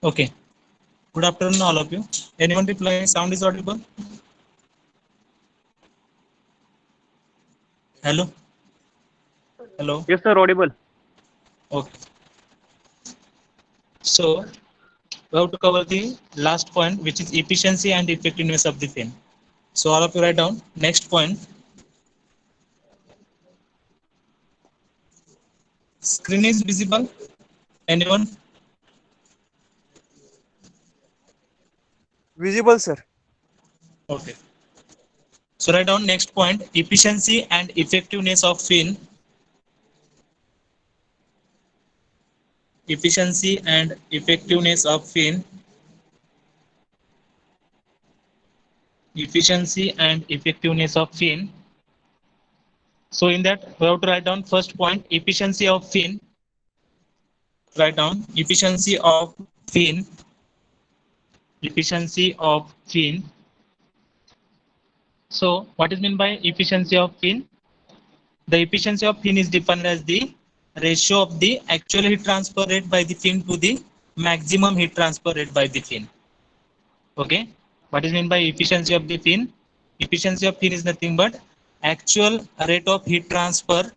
Okay. Good afternoon, all of you. Anyone replying? Sound is audible? Hello? Hello? Yes, sir, audible. Okay. So, we have to cover the last point, which is efficiency and effectiveness of the fin. So, all of you write down. Next point. Screen is visible. Anyone? Visible, sir. Okay. So, write down next point. Efficiency and effectiveness of fin. Efficiency and effectiveness of fin. Efficiency and effectiveness of fin. So in that we have to write down first point, efficiency of fin. Write down efficiency of fin. Efficiency of fin. So what is meant by efficiency of fin? The efficiency of fin is defined as the ratio of the actual heat transfer rate by the fin to the maximum heat transfer rate by the fin. Okay. What is meant by efficiency of the fin? Efficiency of fin is nothing but actual rate of heat transfer.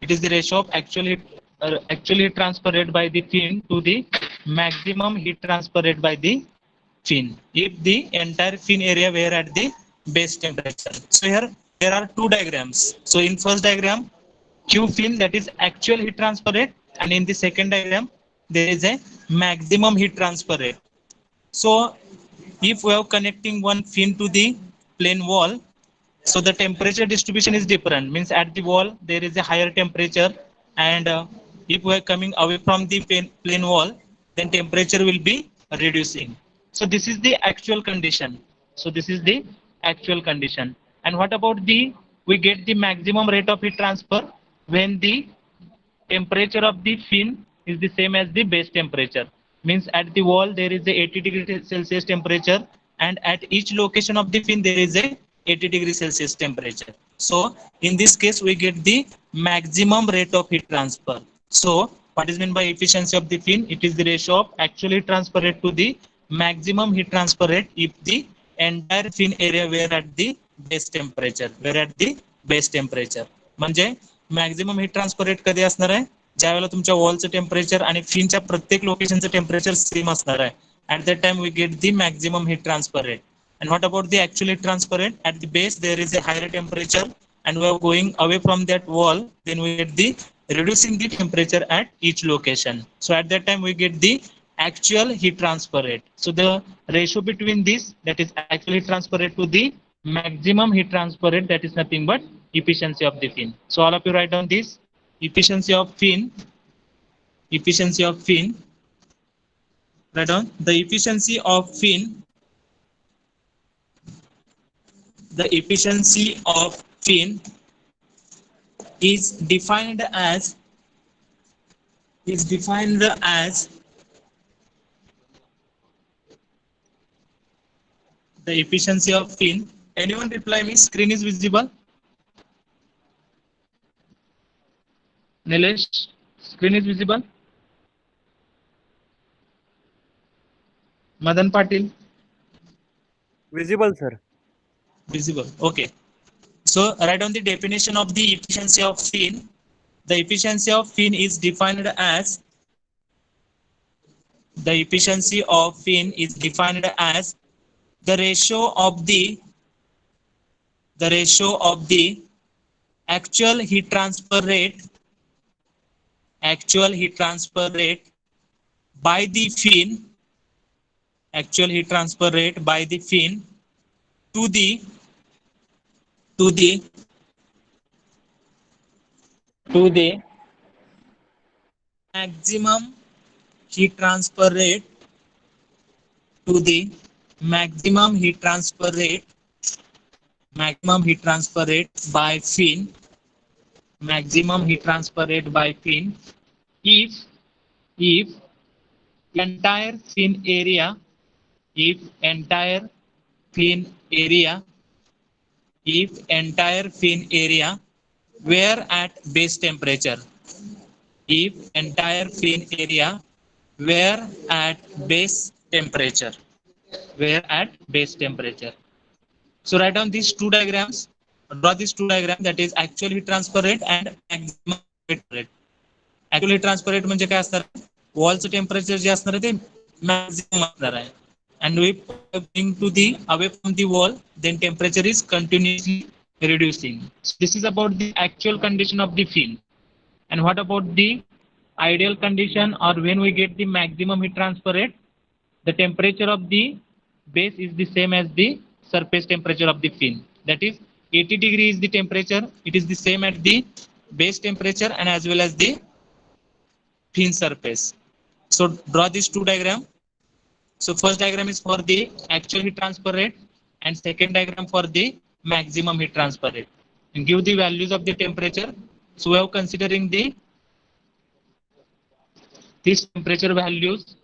It is the ratio of actual heat transfer rate by the fin to the maximum heat transfer rate by the fin. If the entire fin area were at the base temperature. So here there are two diagrams. So in first diagram, Q fin, that is actual heat transfer rate, and in the second diagram there is a maximum heat transfer rate. So if we are connecting one fin to the plane wall, so the temperature distribution is different, means at the wall there is a higher temperature, and if we are coming away from the plane wall, then temperature will be reducing. So this is the actual condition. So this is the actual condition. And what about the, we get the maximum rate of heat transfer when the temperature of the fin is the same as the base temperature, means at the wall there is a 80 degree Celsius temperature, and at each location of the fin there is a 80 degree Celsius temperature. So in this case we get the maximum rate of heat transfer. So what is meant by efficiency of the fin? It is the ratio of actual heat transfer rate to the maximum heat transfer rate if the entire fin area were at the base temperature, were at the base temperature. म्हणजे maximum heat transfer rate कधी असणार आहे? ज्यावेळेला तुमच्या वॉलचं temperature आणि फिनच्या प्रत्येक लोकेशनचं temperature same असणार आहे. At that time we get the maximum heat transfer rate. And what about the actual heat transfer rate? At the base there is a higher temperature, and we are going away from that wall, then we get the reducing the temperature at each location. So at that time we get the actual heat transfer rate. So the ratio between this, that is actual heat transfer rate to the maximum heat transfer rate, that is nothing but efficiency of the fin. So all of you write down this efficiency of fin. Efficiency of fin. Write down the efficiency of fin. The efficiency of fin is defined as the efficiency of fin. Anyone reply me? Screen is visible. Nilesh, screen is visible. Madan Patil, Visible, sir. visible. Okay. So write down the definition of the efficiency of fin. The efficiency of fin is defined as the efficiency of fin is defined as the ratio of the actual heat transfer rate by the fin, actual heat transfer rate by the fin to the maximum heat transfer rate to the maximum heat transfer rate by fin, maximum heat transfer rate by fin if entire fin area if entire fin area were at base temperature, if entire fin area where at base temperature. Where at base temperature. So write down these two diagrams. Draw these two diagrams, that is actual heat transfer rate and maximum heat rate. Actual heat transfer rate म्हणजे काय असणार आहे? वॉलचं temperature जे असणार आहे ते maximum असणार आहे. And we bring to the away from the wall, then temperature is continuously reducing. So this is about the actual condition of the fin. And what about the ideal condition, or when we get the maximum heat transfer rate? The temperature of the base is the same as the surface temperature of the fin. That is 80 degree is the temperature. It is the same at the base temperature and as well as the fin surface. So draw these two diagram. So first diagram is for the actual heat transfer rate and second diagram for the maximum heat transfer rate. And give the values of the temperature. So we are considering the these temperature values.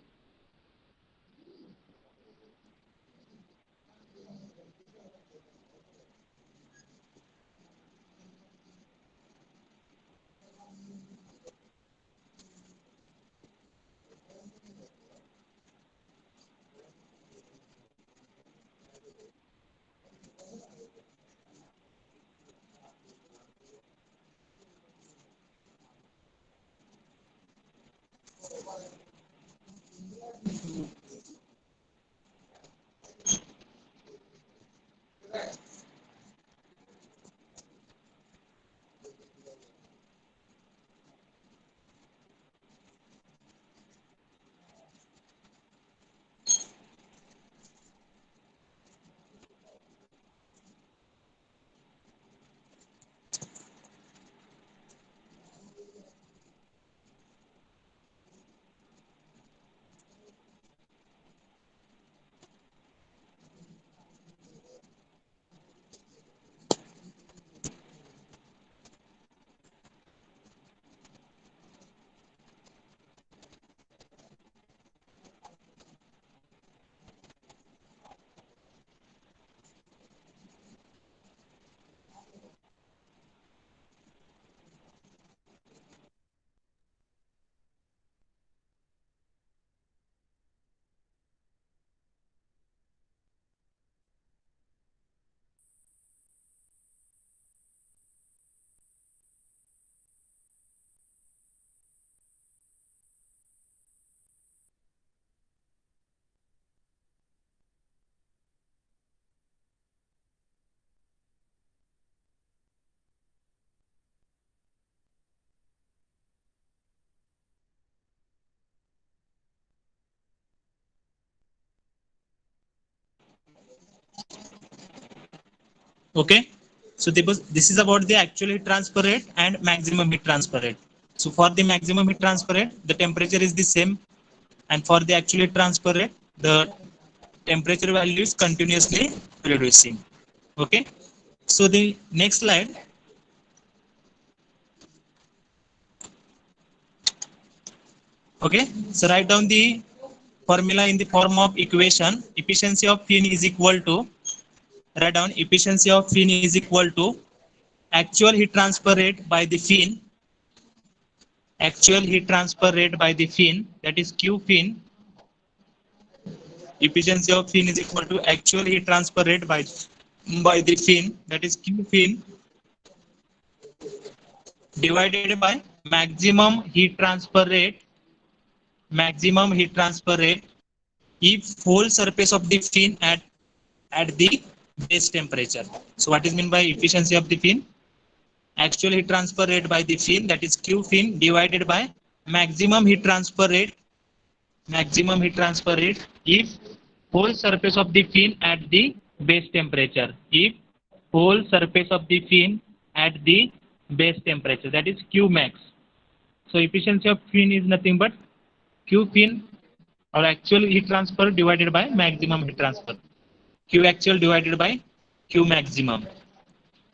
Okay. So this is about the actual heat transfer rate and maximum heat transfer rate. So for the maximum heat transfer rate, the temperature is the same, and for the actual heat transfer rate, the temperature value is continuously reducing. Okay. So the next slide. Okay. So write down the formula in the form of equation. Efficiency of fin is equal to, write down efficiency of fin is equal to actual heat transfer rate by the fin, actual heat transfer rate by the fin, that is Q fin. Efficiency of fin is equal to actual heat transfer rate by the fin, that is Q fin, divided by maximum heat transfer rate, maximum heat transfer rate if whole surface of the fin at the base temperature. So what is meant by efficiency of the fin? Actual heat transfer rate by the fin, that is Q fin, divided by maximum heat transfer rate, maximum heat transfer rate if whole surface of the fin at the base temperature, if whole surface of the fin at the base temperature, that is Q max. So efficiency of fin is nothing but Q fin, or actual heat transfer, divided by maximum heat transfer, Q actual divided by Q maximum.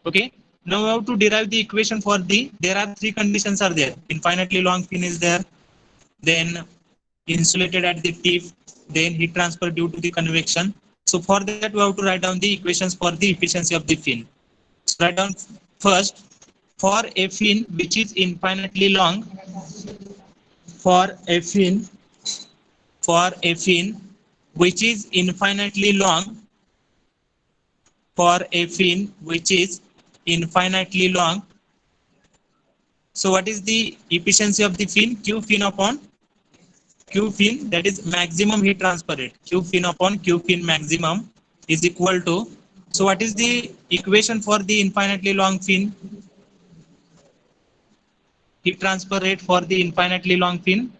Okay. Now we have to derive the equation for the, there are three conditions are there. Infinitely long fin is there, then insulated at the tip, then heat transfer due to the convection. So for that we have to write down the equations for the efficiency of the fin. So write down first, for a fin which is infinitely long, for a fin for a fin which is infinitely long, for a fin which is infinitely long. So what is the efficiency of the fin? Q fin upon Q fin, that is maximum heat transfer rate. Q fin upon Q fin maximum is equal to, so what is the equation for the infinitely long fin? Heat transfer rate for the infinitely long fin.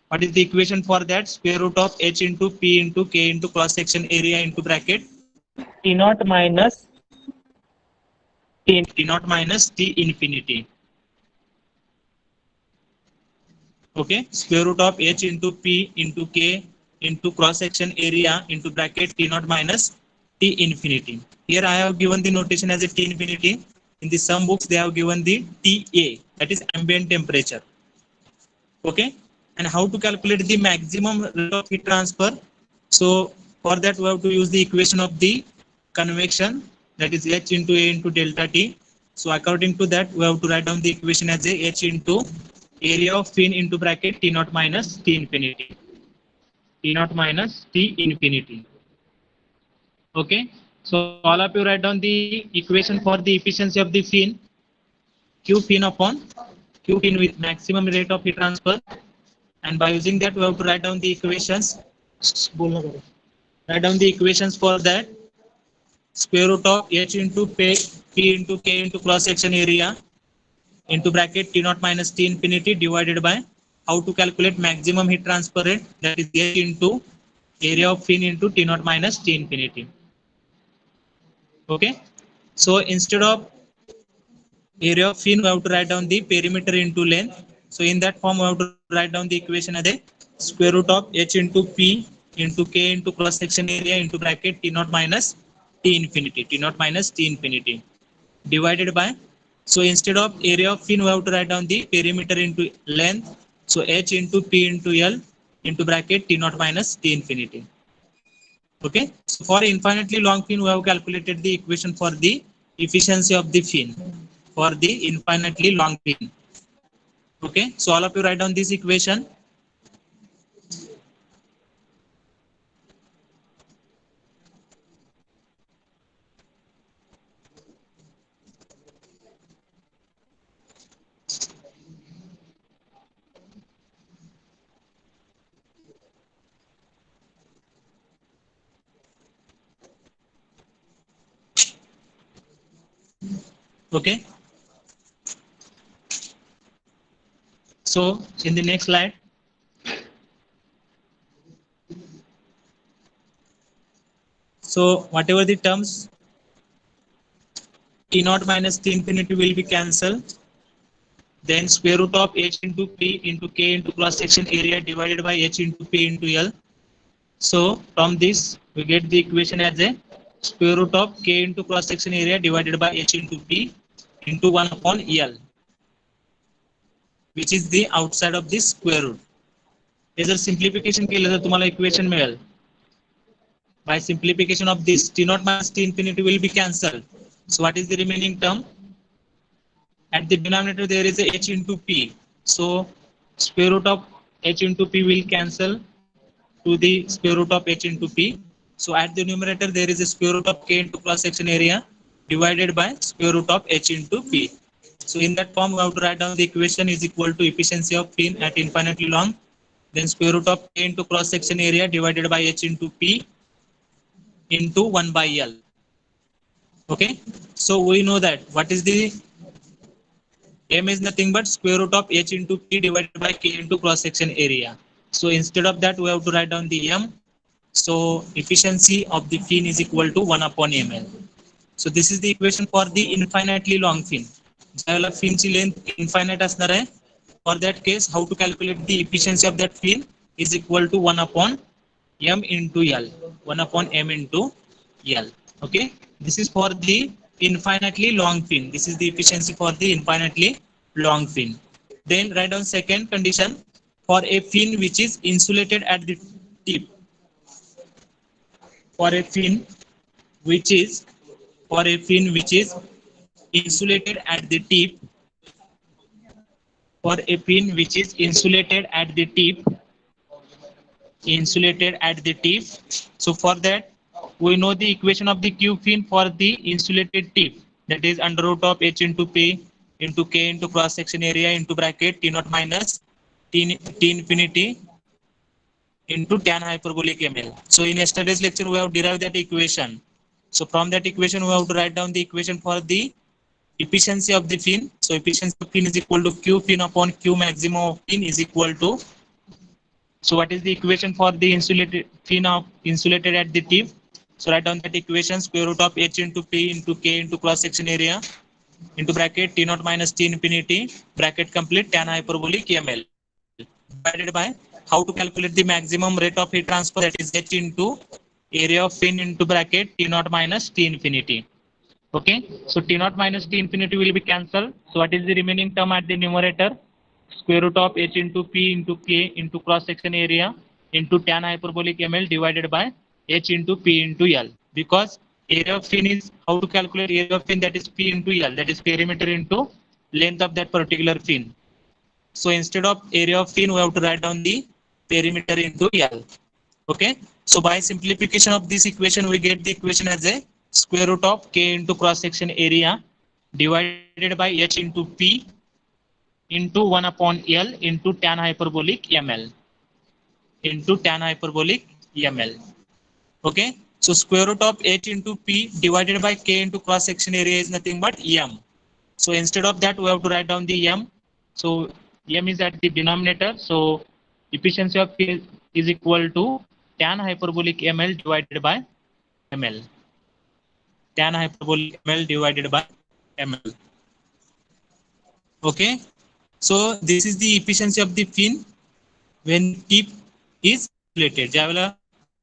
What is the equation for that? Square root of h into p into k into cross section area into bracket T naught minus T naught minus T infinity. Okay, square root of h into p into k into cross section area into bracket T naught minus T infinity. Here I have given the notation as a T infinity. In the some books they have given the TA, that is ambient temperature. Okay, and how to calculate the maximum rate of heat transfer? So for that we have to use the equation of the convection, that is H into A into delta T. So according to that we have to write down the equation as a H into area of fin into bracket T naught minus T infinity. T naught minus T infinity. Okay, so all of you write down the equation for the efficiency of the fin. Q fin upon Q fin with maximum rate of heat transfer, and by using that we have to write down the equations. Write down the equations for that. Square root of h into p into k into cross section area into bracket T naught minus T infinity divided by how to calculate maximum heat transfer rate, that is h into area of fin into T naught minus T infinity. Okay, so instead of area of fin we have to write down the perimeter into length. So in that form we have to write down the equation as a square root of h into p into k into cross section area into bracket T naught minus T infinity, T naught minus T infinity divided by, so instead of area of fin we have to write down the perimeter into length, so h into p into l into bracket T naught minus T infinity. Okay, so for infinitely long fin we have calculated the equation for the efficiency of the fin for the infinitely long fin. Okay, so all of you write down this equation. Okay, so in the next slide, so whatever the terms T naught minus T infinity will be cancelled. Then square root of h into p into k into cross section area divided by h into p into l. So from this we get the equation as a square root of k into cross section area divided by h into p into 1 upon l, which is the outside of this square root. हे जर simplification केलं तर तुम्हाला equation मिळेल. By simplification of this, T naught minus T infinity will be cancelled. So what is the remaining term? At the denominator there is a h into p. So square root of h into p will cancel to the square root of h into p. So at the numerator there is a square root of k into cross section area divided by square root of h into p. So in that form we have to write down the equation is equal to efficiency of fin at infinitely long, then square root of k into cross section area divided by h into p into 1 by l. Okay, so we know that what is the m is nothing but square root of h into p divided by k into cross section area. So instead of that we have to write down the m. So efficiency of the fin is equal to 1 upon ml. So this is the equation for the infinitely long fin. ज्यावेळेला fin ची length infinite असणार आहे, for that case how to calculate the efficiency of that fin is equal to 1 upon m into l, 1 upon m into l. Okay, this is for the infinitely long fin. This is the efficiency for the infinitely long fin. Then write down second condition for a fin which is insulated at the tip. For a fin which is insulated at the tip, for a fin which is insulated at the tip, insulated at the tip. So for that, we know the equation of the Q fin for the insulated tip, that is under root of H into P into K into cross section area into bracket T naught minus T infinity into tan hyperbolic ml. So in yesterday's lecture, we have derived that equation. So from that equation, we have to write down the equation for the efficiency of the fin. So efficiency of fin is equal to Q fin upon Q maximum of fin is equal to. So what is the equation for the insulated fin of insulated at the tip? So write down that equation, square root of H into P into K into cross section area into bracket T naught minus T infinity bracket complete tan hyperbolic ml divided by how to calculate the maximum rate of heat transfer, that is H into area of fin into bracket T naught minus T infinity. Okay, so T naught minus T infinity will be cancelled. So what is the remaining term at the numerator? Square root of H into P into K into cross section area into tan hyperbolic ml divided by H into P into L. Because area of fin is, how to calculate area of fin, that is P into L, that is perimeter into length of that particular fin. So instead of area of fin, we have to write down the perimeter into L. Okay. So by simplification of this equation, we get the equation as a square root of K into cross section area divided by H into P into 1 upon L into tan hyperbolic ml into tan hyperbolic ml. Okay. So square root of H into P divided by K into cross section area is nothing but M. So instead of that, we have to write down the M. So M is at the denominator. So efficiency of P is equal to tan hyperbolic ml divided by ml. Tan hyperbolic ml divided by ml. Okay. So this is the efficiency of the fin when tip is insulated. ज्यावेळेला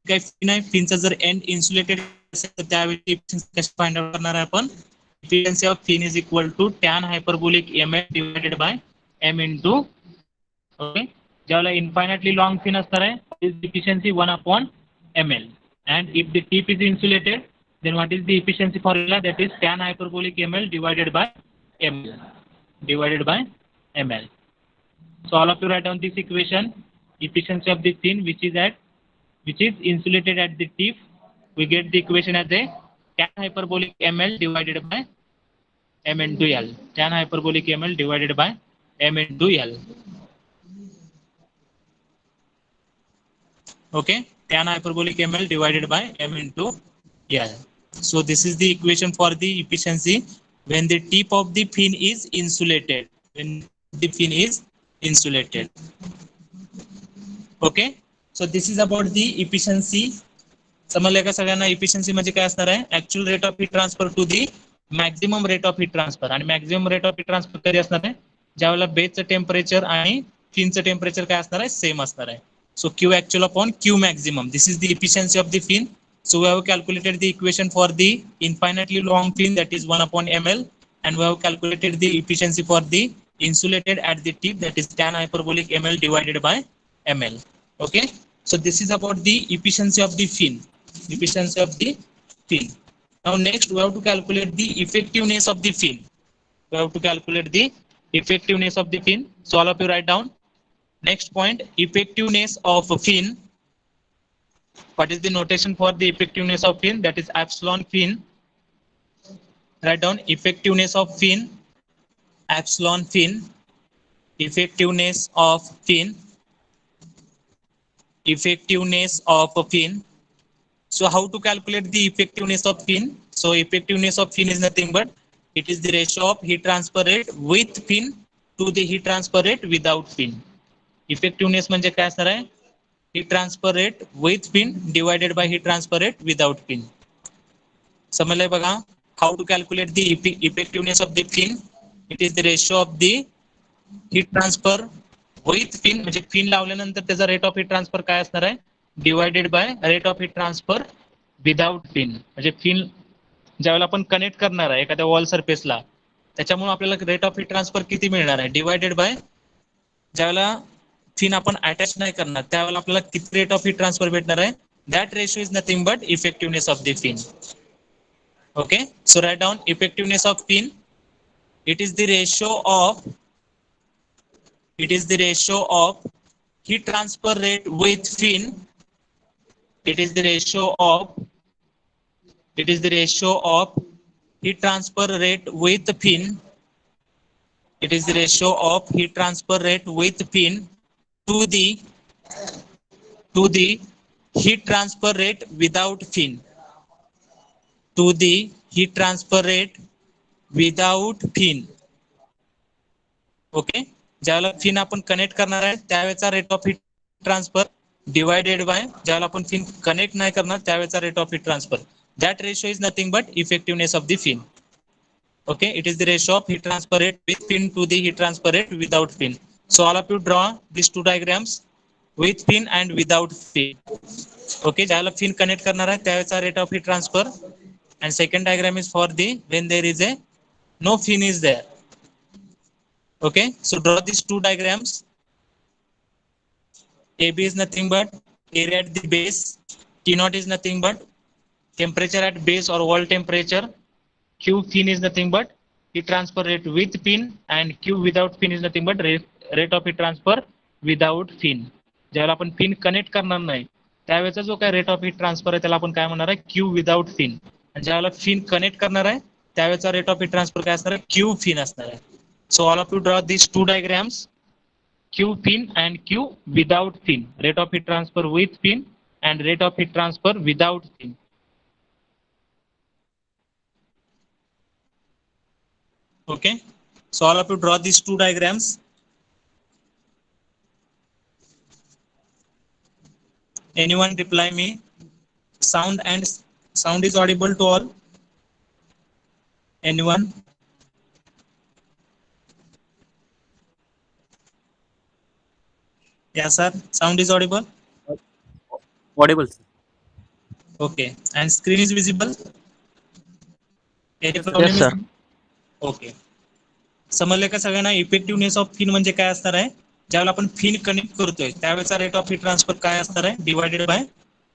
काय fin आहे, फिनचा जर and insulated असेल तर त्यावेळी efficiency कशी find out करणार आहे आपण? Efficiency of fin is equal to tan hyperbolic ml divided by m into, okay, ज्यावेळेला infinitely long fin असणार आहे, is efficiency 1 upon ml. And if the tip is insulated, then what is the efficiency formula? That is tan hyperbolic ml divided by ml divided by ml. So all of you write down this equation. Efficiency of the fin which is insulated at the tip, we get the equation as a tan hyperbolic ml divided by m into L. Tan hyperbolic ml divided by m into L. Okay, tan hyperbolic ml divided by m into L. So this is the equation for the efficiency when the tip of the fin is insulated. When the fin is insulated. Okay, so this is about the efficiency. समजलं का सगळ्यांना? Efficiency म्हणजे काय असणार आहे? Actual rate of heat transfer to the maximum rate of heat transfer. आणि maximum rate of heat transfer कधी असणार आहे? ज्यावेळेला बेसचं टेम्परेचर आणि फिनचं टेम्परेचर काय असणार आहे? सेम असणार आहे. So Q actual upon Q maximum. This is the efficiency of the fin. So we have calculated the equation for the infinitely long fin, that is 1 upon ml, and we have calculated the efficiency for the insulated at the tip, that is tan hyperbolic ml divided by ml. Okay, so this is about the efficiency of the fin. Efficiency of the fin. Now next we have to calculate the effectiveness of the fin. We have to calculate the effectiveness of the fin. So all of you write down. Next point, effectiveness of a fin. What is the notation for the effectiveness of fin? That is epsilon fin. Write down effectiveness of fin. Epsilon fin. Effectiveness of fin. Effectiveness of a fin. So how to calculate the effectiveness of fin? So effectiveness of fin is nothing but it is the ratio of heat transfer rate with fin to the heat transfer rate without fin. Effectiveness म्हणजे काय असणार आहे? Heat transfer rate with fin divided by heat transfer rate without fin. समजलंय बघा? How to calculate the effectiveness of the fin? It is the ratio of the heat transfer with fin, म्हणजे fin लावल्यानंतर त्याचा rate of heat transfer काय असणार आहे? Divided by rate of heat transfer without fin. म्हणजे fin ज्यावेळेला आपण connect करणार आहे एखाद्या वॉल सरफेसला, त्याच्यामुळे आपल्याला रेट ऑफ हीट ट्रान्सफर किती मिळणार आहे? डिवायडेड बाय ज्यावेळेला फिन आपण अटॅच नाही करणार त्यावेळेला आपल्याला किती रेट ऑफ हीट ट्रान्सफर भेटणार आहे? That ratio is nothing but effectiveness of the fin. Okay, so write down effectiveness of fin. It is the ratio of heat transfer rate with fin it is the ratio of heat transfer rate with fin. It is the ratio of heat transfer rate with fin to the heat transfer rate without fin, to the heat transfer rate without fin. Okay, ज्यावेळेला fin आपण connect करणार आहे त्यावेळेचा rate of heat transfer divided by ज्यावेळेला आपण fin connect नाही करणार त्यावेळेचा rate of heat transfer. That ratio is nothing but effectiveness of the fin. Okay, it is the ratio of heat transfer rate with fin to the heat transfer rate without fin. So all of you draw these two diagrams with fin and without fin. Okay, ज्याला fin connect करणार आहे त्यावेळेचा rate of heat transfer, and second diagram is for the when there is a no fin is there. Okay, so draw these two diagrams. AB is nothing but area at the base, T naught is nothing but temperature at base or wall temperature, Q fin is nothing but heat transfer rate with fin, and Q without fin is nothing but rate of heat transfer without fin. ज्यावेळेला आपण fin connect करणार नाही त्यावेळेचा जो काय rate of heat transfer आहे त्याला आपण काय म्हणणार आहे क्यू विदाउट फिन, आणि ज्यावेळेला फिन कनेक्ट करणार आहे त्यावेळेचा रेट ऑफ हीट ट्रान्सफर काय असणार आहे क्यू फिन असणार आहे. So all of you draw this two diagrams, Q fin and Q without fin, rate of heat transfer with fin and rate of heat transfer without fin. Okay, so all of you draw these two diagrams. Anyone reply me? Sound is audible to all? Anyone? Yes sir, sound is audible. Audible, sir. Okay, and screen is visible? Any problem? Yes, sir. Okay, समजले का सगळ्यांना? Effectiveness of fin म्हणजे काय असणार आहे, ज्यावेळेला आपण fin connect करतोय त्यावेळेचा रेट ऑफ हीट ट्रान्सफर काय असणार आहे डिवायडेड बाय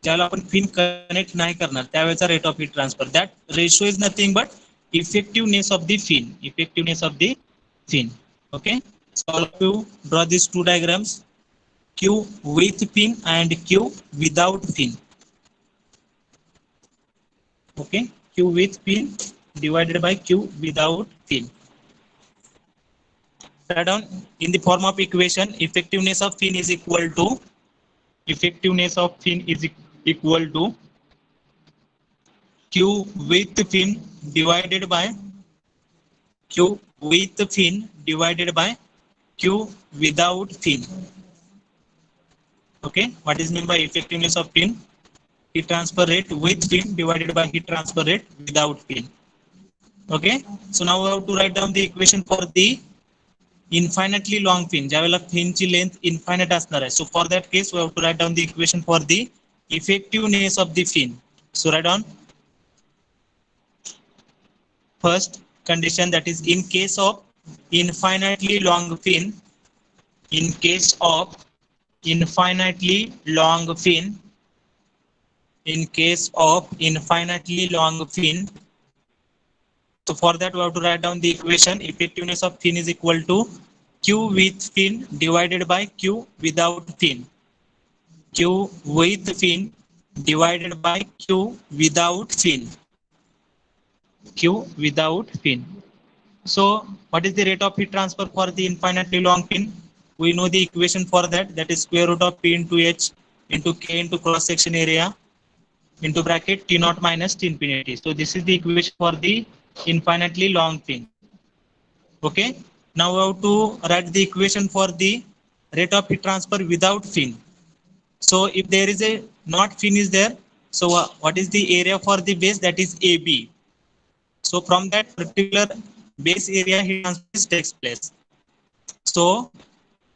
ज्यावेळेला आपण फिन कनेक्ट नाही करणार त्यावेळेचा rate of heat transfer. That ratio is nothing but effectiveness of the fin, effectiveness of the fin. Okay, so all of you draw this two diagrams, Q with fin and Q without fin. Okay, Q with fin divided by Q without fin. Write down in the form of equation, effectiveness of fin is equal to Q with fin divided by Q without fin. Okay, what is meant by effectiveness of fin? Heat transfer rate with fin divided by heat transfer rate without fin. Okay, so now we have to write down the equation for the infinitely long fin. ज्यावेळेला fin ची length infinite असणार आहे. So for that case we have to write down the equation for the effectiveness of the fin. So write down first condition, that is in case of infinitely long fin, in case of infinitely long fin, in case of infinitely long fin. So for that we have to write down the equation, effectiveness of fin is equal to Q with fin divided by Q without fin, Q with fin divided by Q without fin, Q without fin. So what is the rate of heat transfer for the infinitely long fin? We know the equation for that, that is square root of P into H into K into cross section area into bracket T naught minus T infinity. So this is the equation for the infinitely long fin. Okay, now we have to write the equation for the rate of heat transfer without fin. So if there is a not fin is there, so what is the area for the base? That is AB. So from that particular base area heat transfer takes place. So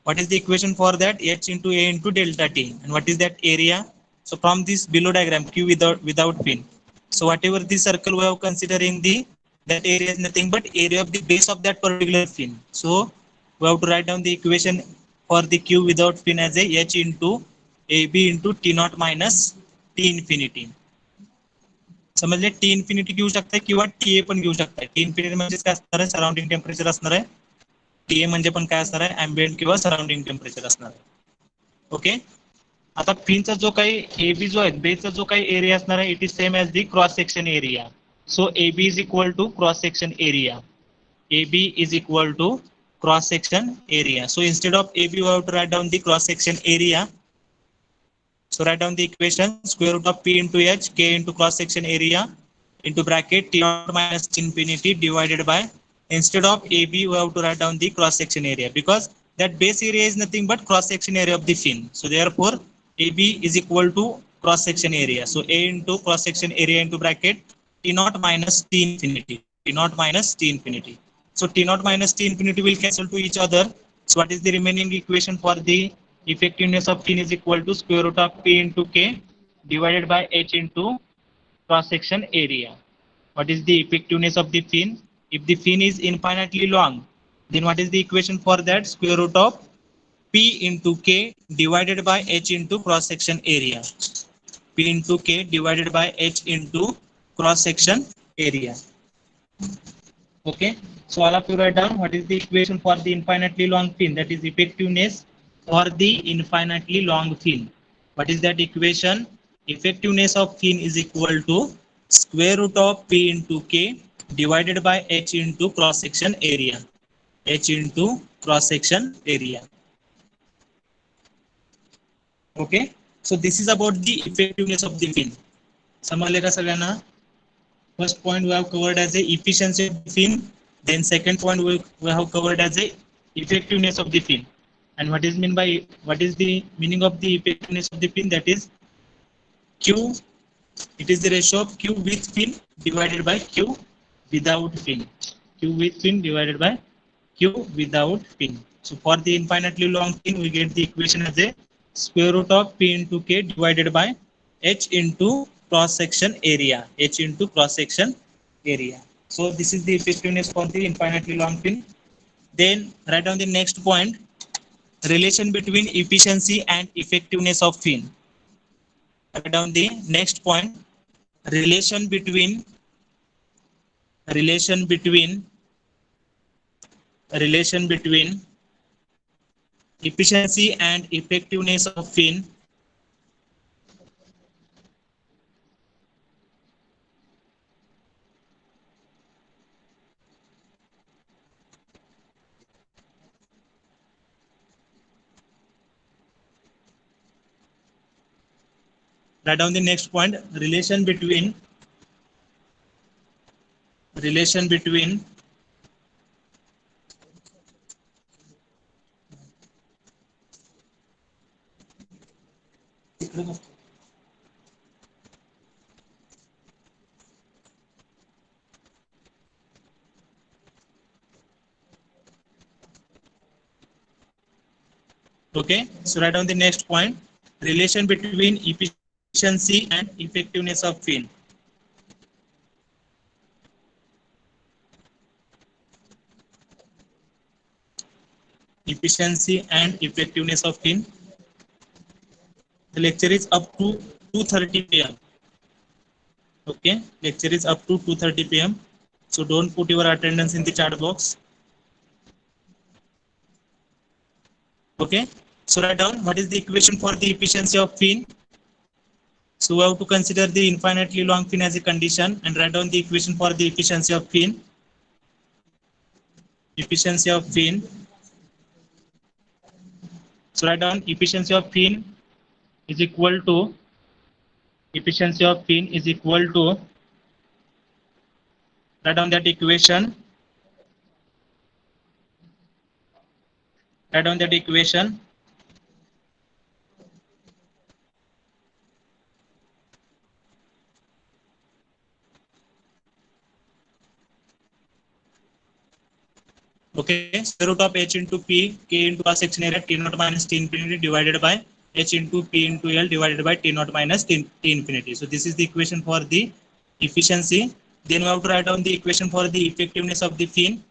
what is the equation for that? H into A into delta T. And what is that area? So from this below diagram, Q without fin. So whatever the circle we have considering that area is nothing but area of the base of that particular fin. So we have to write down the equation for the Q without fin as a H into AB into T naught minus T infinity. समजले? T infinity घेऊ शकताय किंवा T A पण घेऊ शकताय. T infinity म्हणजे काय असणार आहे? सराउंडिंग टेम्परेचर असणार आहे. टी ए म्हणजे पण काय असणार आहे? ॲम्बिएंट किंवा सराउंडिंग टेम्परेचर असणार आहे. ओके, आता फिनचा जो काही एबी जो आहे बेसचा जो काही एरिया असणार आहे it is same as the cross section area. So AB is equal to cross section area. AB is equal to cross section area. So instead of AB, we have to write down the cross section area. So write down the equation square root of P into H, K into cross section area into bracket T naught minus infinity divided by, instead of AB, we have to write down the cross section area because that base area is nothing but cross section area of the fin. So therefore AB is equal to cross section area. So A into cross section area into bracket T naught minus T infinity. T naught minus T infinity. So T naught minus T infinity will cancel to each other. So what is the remaining equation for the effectiveness of fin is equal to square root of P into K divided by H into cross section area. What is the effectiveness of the fin? If the fin is infinitely long, then what is the equation for that? Square root of P into K divided by H into cross section area. P into K divided by H into cross section area. Okay, so all of you write down what is the equation for the infinitely long fin, that is effectiveness for the infinitely long fin. What is that equation? Effectiveness of fin is equal to square root of P into K divided by H into cross section area. H into cross section area. Okay, so this is about the effectiveness of the fin. समजले का सगळ्यांना? First point we have covered as the efficiency of the fin. Then second point we have covered as the effectiveness of the fin. And what is the meaning of the effectiveness of the fin? That is Q. It is the ratio of Q with fin divided by Q without fin. Q with fin divided by Q without fin. So for the infinitely long fin, we get the equation as a square root of P into K divided by H into cross section area. H into cross section area. So this is the effectiveness for the infinitely long fin. Then write down the next point, relation between efficiency and effectiveness of fin. Write down the next point, relation between relation between relation between efficiency and effectiveness of fin. Write down the next point, relation between okay, so write down the next point, relation between efficiency and effectiveness of fin. Efficiency and effectiveness of fin. The lecture is up to 2:30 p.m. Okay, lecture is up to 2:30 p.m. So don't put your attendance in the chat box. Okay, so write down what is the equation for the efficiency of fin. So we have to consider the infinitely long fin as a condition and write down the equation for the efficiency of fin. Efficiency of fin. So write down efficiency of fin is equal to write down that equation. Write down that equation. Okay, square root of H into P, K into cross section area, T naught minus T infinity divided by H into P into L divided by T naught minus T infinity. So this is the equation for the efficiency. Then we have to write down the equation for the effectiveness of the fin.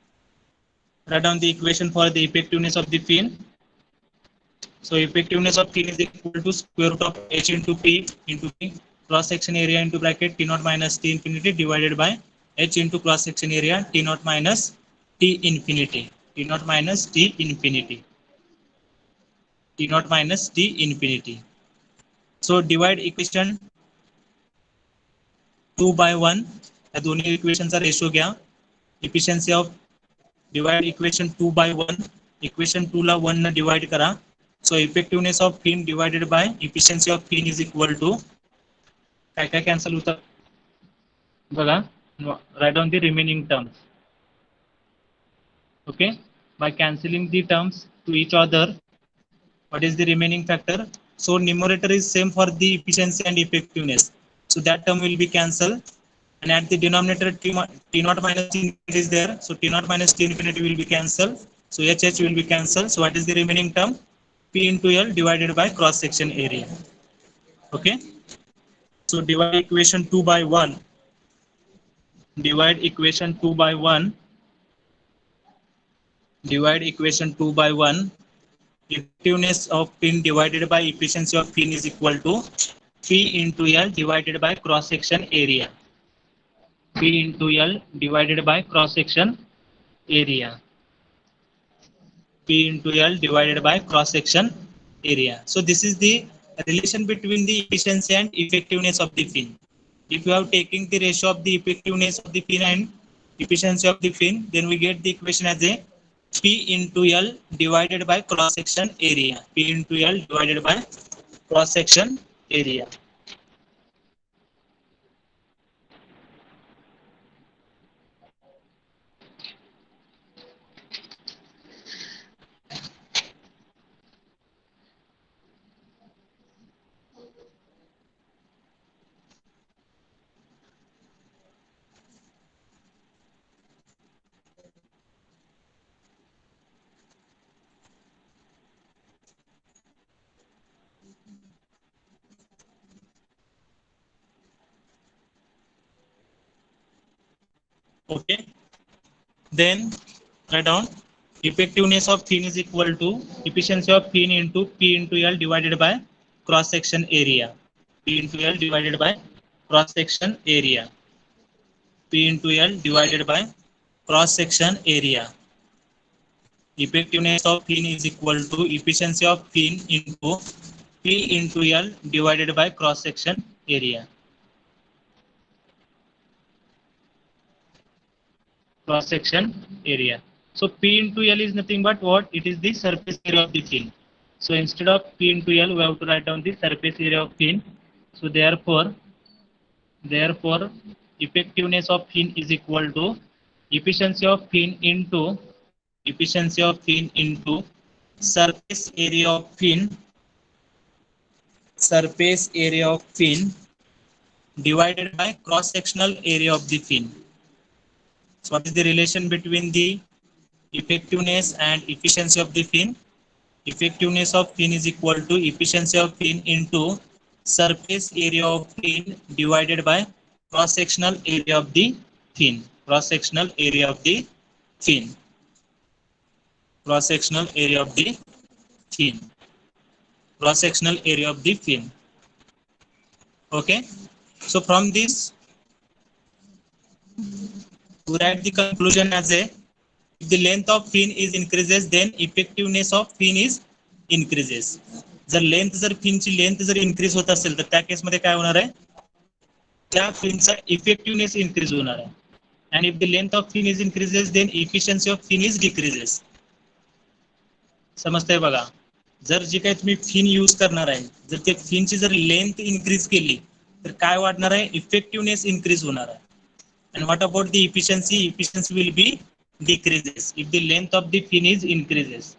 Write down the equation for the effectiveness of the fin. So effectiveness of fin is equal to square root of H into P cross section area into bracket T naught minus T infinity divided by H into cross section area T naught minus T infinity. T naught minus T infinity. T naught minus T infinity. So divide equation 2 by 1, या दोन्ही इक्वेशनचा ratio घ्या. Efficiency of divide equation 2 by 1, equation 2 ला 1 न divide करा. So effectiveness of fin divided by efficiency of fin is equal to, काय काय cancel होतं बघा, write down the remaining terms. Okay, by cancelling the terms to each other, what is the remaining factor? So numerator is same for the efficiency and effectiveness, so that term will be cancelled, and at the denominator t naught minus t infinity is there, so t naught minus t infinity will be cancelled, so h will be cancelled. So what is the remaining term? P into L divided by cross section area. Okay, so divide equation 2 by 1, divide equation 2 by 1, divide equation 2 by 1. Effectiveness of pin divided by efficiency of pin is equal to P into L divided by cross section area. P into L divided by cross section area. P into L divided by cross section area. So this is the relation between the efficiency and effectiveness of the pin. If you have taken the ratio of the effectiveness of the pin and efficiency of the pin, then we get the equation as a P into L divided by cross section area. P into L divided by cross section area. Okay. Then write down effectiveness of thin is equal to efficiency of thin into P into L divided by cross section area. P into L divided by cross section area. P into L divided by cross section area. Effectiveness of thin is equal to efficiency of thin into P into L divided by cross section area. Cross section area. So P into L is nothing but what? It is the surface area of the fin. So instead of P into L, we have to write down the surface area of fin. So therefore, effectiveness of fin is equal to efficiency of fin into surface area of fin, surface area of fin divided by cross sectional area of the fin. So what is the relation between the effectiveness and efficiency of the fin? Effectiveness of fin is equal to efficiency of fin into surface area of fin divided by cross sectional area of the fin. Cross sectional area of the fin. Cross sectional area of the fin. Cross sectional area of the fin. Okay. So from this, we write the conclusion as a, if the length of fin is increases, then effectiveness of fin is increases. जर length जर फिनची length जर increase होत असेल तर त्या केसमध्ये काय होणार आहे, त्या फिनचा इफेक्टिव्हनेस इन्क्रीज होणार आहे. and if the length of fin is increases, then efficiency of fin is decreases. समजतंय बघा, जर जी काही तुम्ही फिन यूज करणार आहे, जर ते फिनची जर लेंथ इन्क्रीज केली तर काय वाढणार आहे, इफेक्टिव्हनेस इन्क्रीज होणार आहे. and what about the efficiency will be decreases if the length of the fin is increases.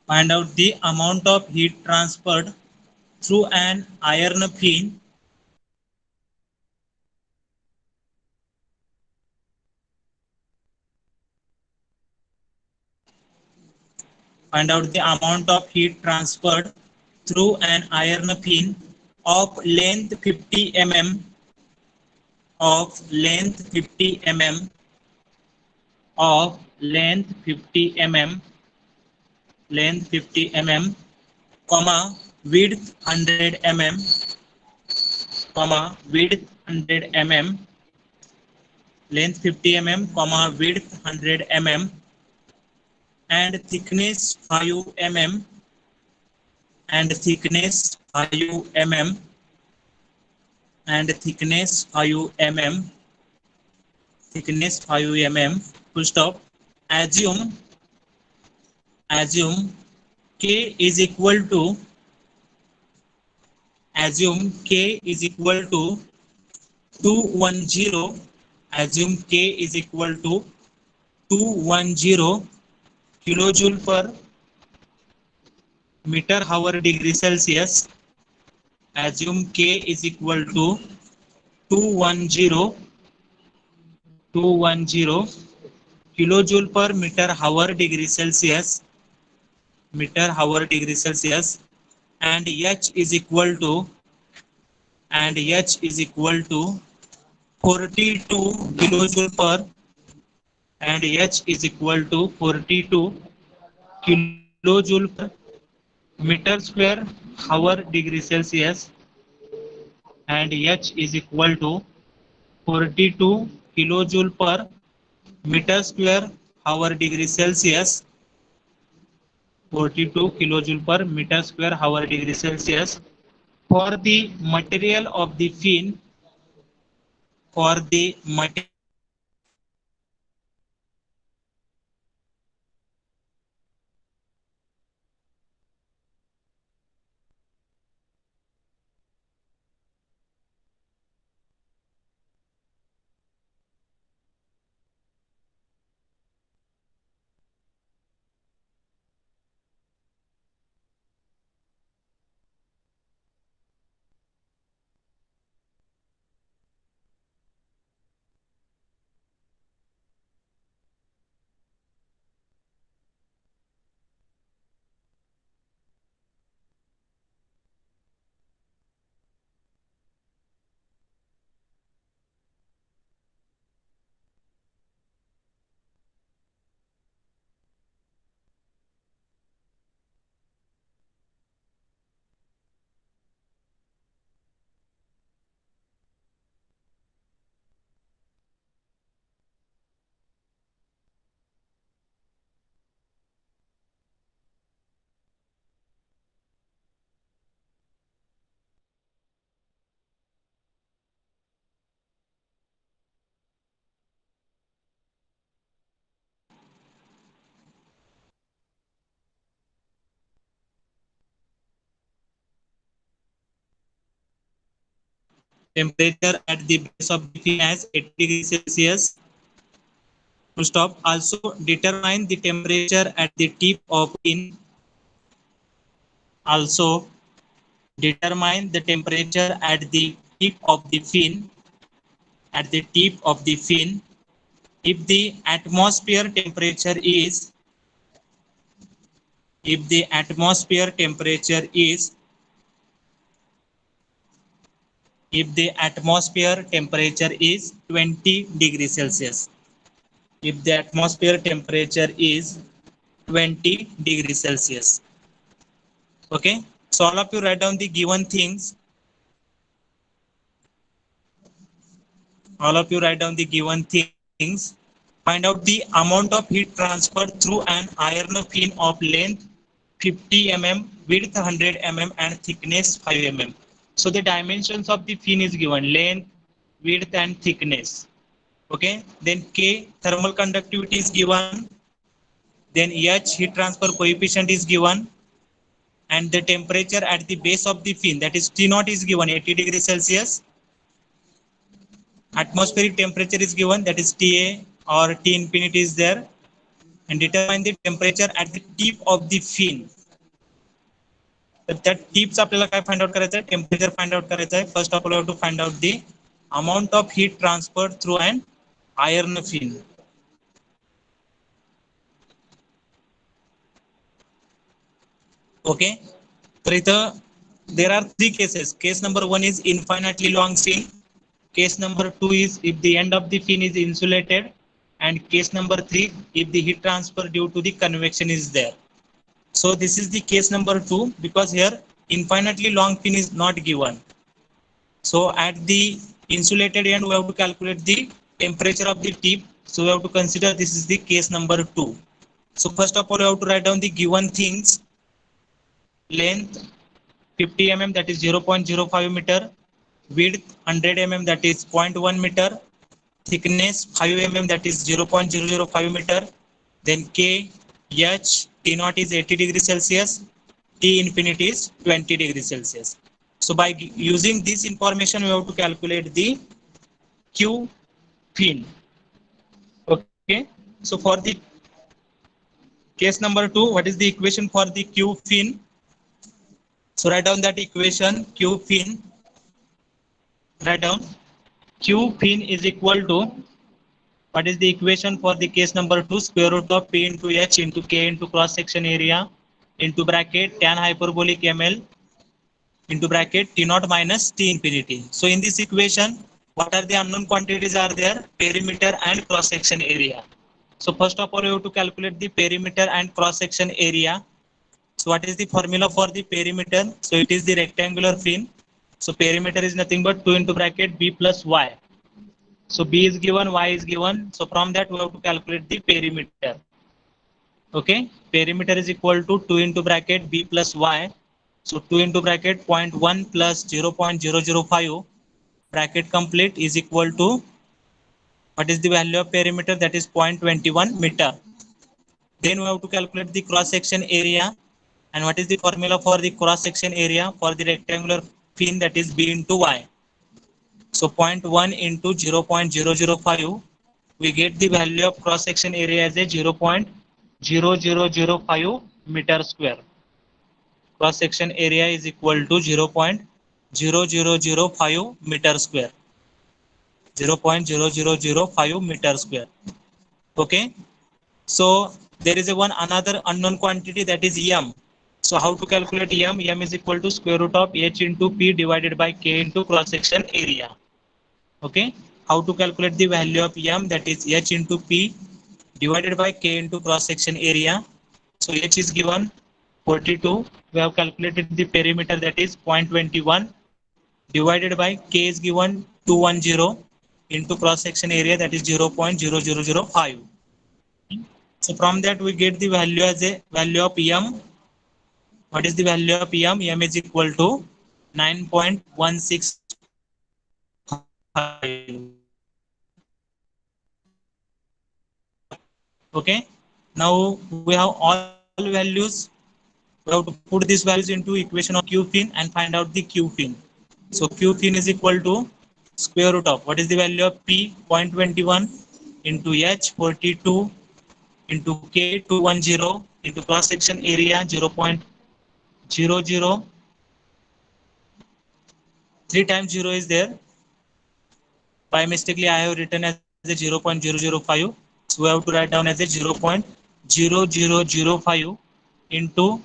Find out the amount of heat transferred through an iron fin. Find out the amount of heat transferred through an iron fin of length 50 mm, of length 50 mm, of length 50 mm, length 50 mm, comma, width 100 mm, comma, width 100 mm, length 50 mm, comma, width 100 mm, and thickness 5 mm, and thickness 5 mm, and thickness 5 mm, thickness 5 mm, full stop. Assume, assume K is equal to, assume K is equal to 210, assume K is equal to 210 kilojoule per meter hour degree Celsius. Assume K is equal to 210, 210 kilojoule per meter hour degree Celsius, meter hour degree Celsius, and H is equal to, and H is equal to 42 kilojoule per, and H is equal to 42 kilojoule per meter square hour degree Celsius, and H is equal to 42 kilojoule per meter square hour degree Celsius, 42 kilojoule per meter square hour degree Celsius for the material of the fin, for the material temperature at the base of the fin as 80 degrees Celsius. To stop, also determine the temperature at the tip of fin. Also determine the temperature at the tip of the fin, at the tip of the fin. If the atmosphere temperature is, if the atmosphere temperature is, if the atmosphere temperature is 20 degrees Celsius, if the atmosphere temperature is 20 degrees Celsius. Okay, so all of you write down the given things. All of you write down the given things. Find out the amount of heat transferred through an iron fin of length 50 mm, width 100 mm, and thickness 5 mm. So the dimensions of the fin is given: length, width, and thickness. Okay. Then K, thermal conductivity is given. Then H, heat transfer coefficient is given. And the temperature at the base of the fin, that is T0, is given 80 degrees Celsius. Atmospheric temperature is given, that is TA or T infinity is there. And determine the temperature at the tip of the fin. तर त्या tips आपल्याला काय find out करायचं आहे, temperature find out करायचं आहे. First of all you have to find out the amount of heat transfer through an iron fin. Okay, तर इथं there are three cases. Case number one is infinitely long fin. Case number two is if the end of the fin is insulated, and case number three if the heat transfer due to the convection is there. So this is the case number two, because here infinitely long fin is not given. So at the insulated end we have to calculate the temperature of the tip. So we have to consider this is the case number two. So first of all you have to write down the given things. Length 50 mm, that is 0.05 meter, width 100 mm, that is 0.1 meter, thickness 5 mm, that is 0.005 meter, then K, H, T naught is 80 degrees Celsius, T infinity is 20 degrees Celsius. So by using this information, we have to calculate the Q fin. Okay, so for the case number two, what is the equation for the Q fin? So write down that equation Q fin. Write down Q fin is equal to, what is the equation for the case number two? Square root of P into H into K into cross section area into bracket tan hyperbolic ML into bracket T naught minus T infinity. So in this equation, what are the unknown quantities are there? Perimeter and cross section area. So first of all, you have to calculate the perimeter and cross section area. So what is the formula for the perimeter? So it is the rectangular fin. So perimeter is nothing but 2 into bracket B plus Y. So B is given, Y is given. So from that we have to calculate the perimeter. Okay, perimeter is equal to 2 into bracket B plus Y. So 2 into bracket 0.1 plus 0.005 bracket complete is equal to, what is the value of perimeter? That is 0.21 meter. Then we have to calculate the cross section area. And what is the formula for the cross section area for the rectangular fin? That is B into Y. So 0.1 into 0.005, we get the value of cross section area as a 0.0005 meter square. Cross section area is equal to 0.0005 meter square. 0.0005 meter square. Okay. So there is a one another unknown quantity, that is M. So how to calculate M? M is equal to square root of H into P divided by K into cross section area. Okay, how to calculate the value of M? That is H into P divided by K into cross section area. So H is given 42. We have calculated the perimeter, that is 0.21 divided by K is given 210 into cross section area, that is 0.0005. So from that we get the value as a value of M. What is the value of M? M is equal to 9.165. Okay, now we have all values. We have to put these values into equation of Q fin and find out the Q fin. So Q fin is equal to square root of, what is the value of P? 0.21 into H 42 into K 210 into cross section area 0.00. 3 times 0 is there. By mistakenly I have written as a 0.005. So we have to write down as a 0.0005 into,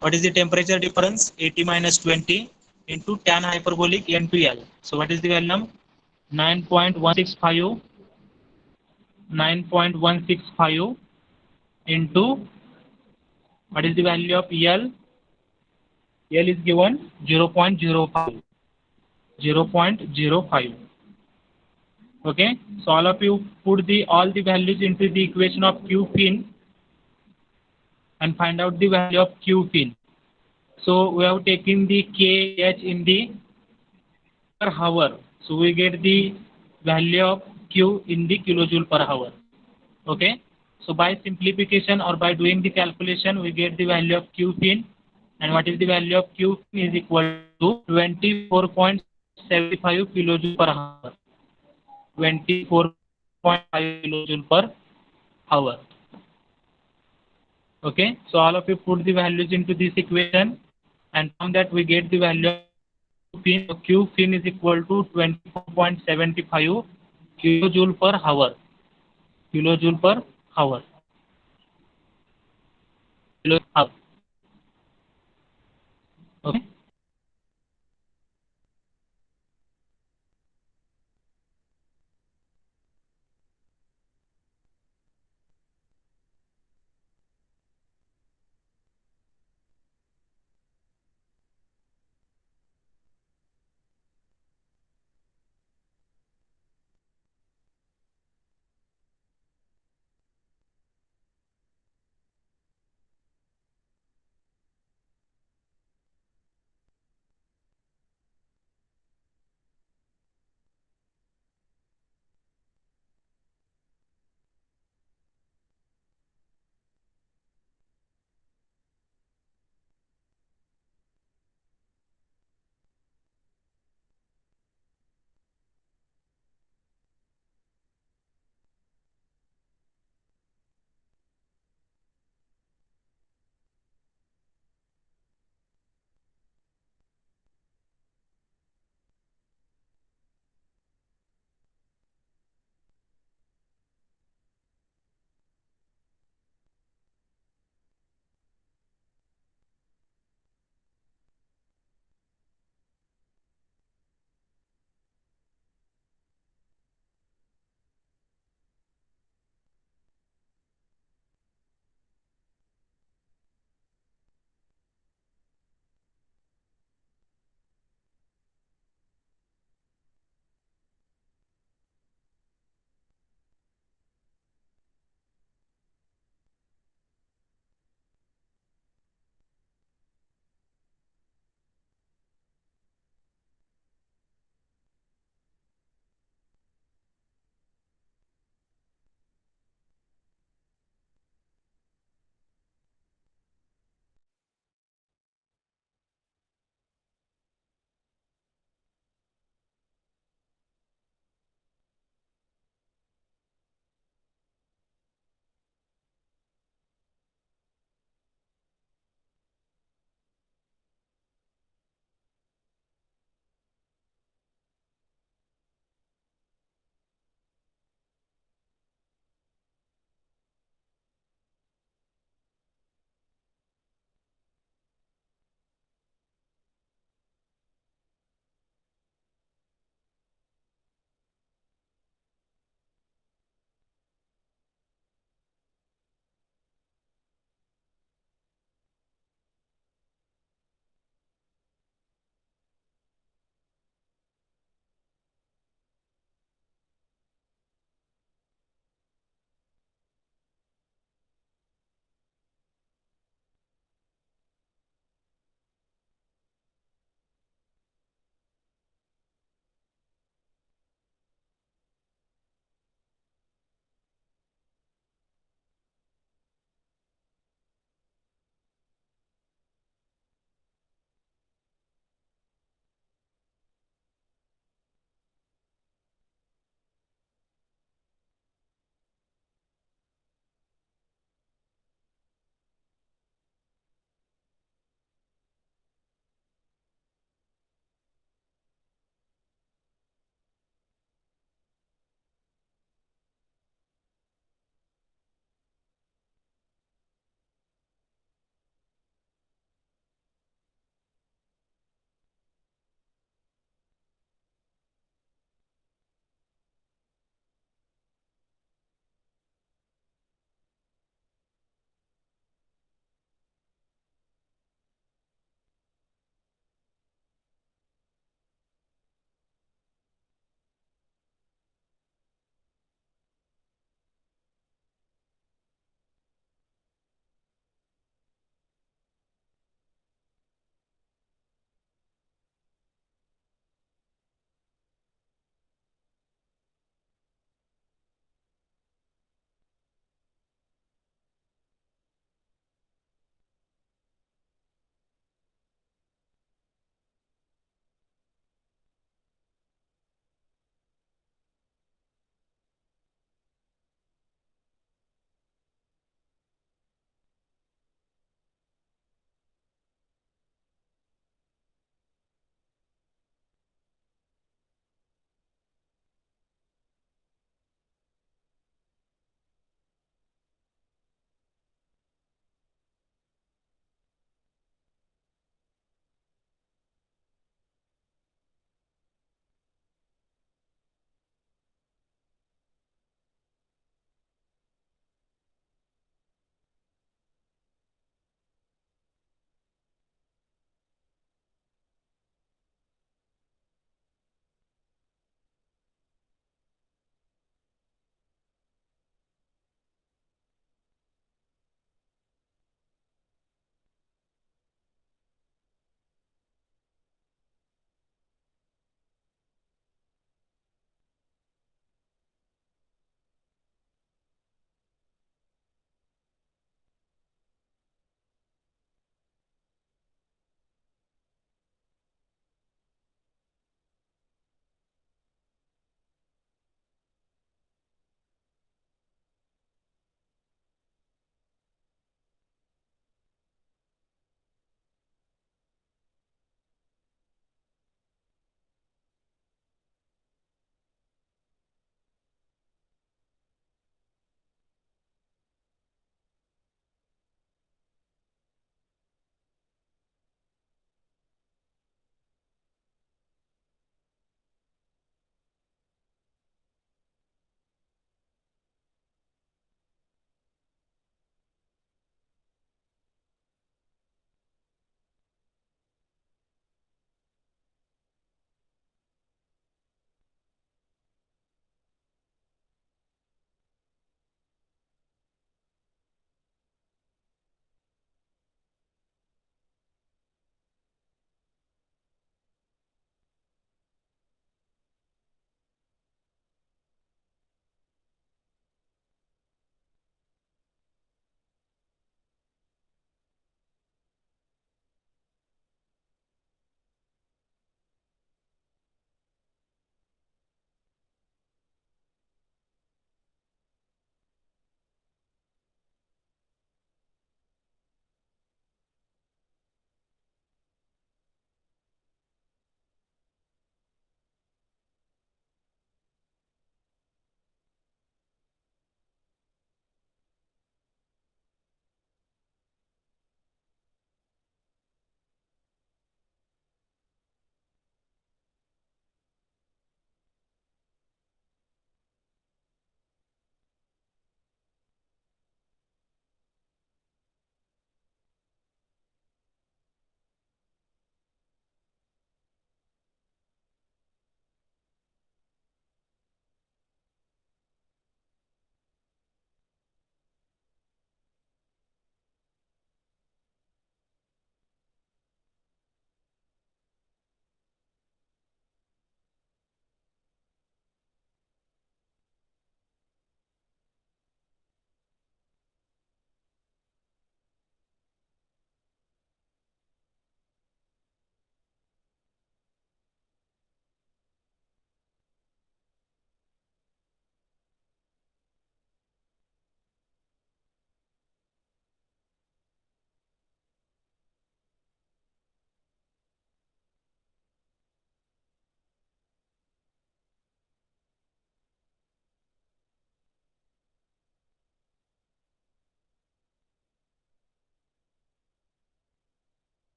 what is the temperature difference? 80 minus 20 into tan hyperbolic N to L. So what is the value? 9.165 into, what is the value of L? L is given 0.05. 0.05. Okay, so all of you put all the values into the equation of Q fin and find out the value of Q fin. So we have taken the KH in the per hour. So we get the value of Q in the kilojoule per hour. Okay, so by simplification or by doing the calculation, we get the value of Q fin. And what is the value of Q fin? Is equal to 24.75 kilojoule per hour. 24.5 kilojoule per hour. Okay, so all of you put the values into this equation and from that we get the value of fin. Q fin is equal to 24.75 kilojoule per hour. Kilojoule per hour. Kilo hour. Okay.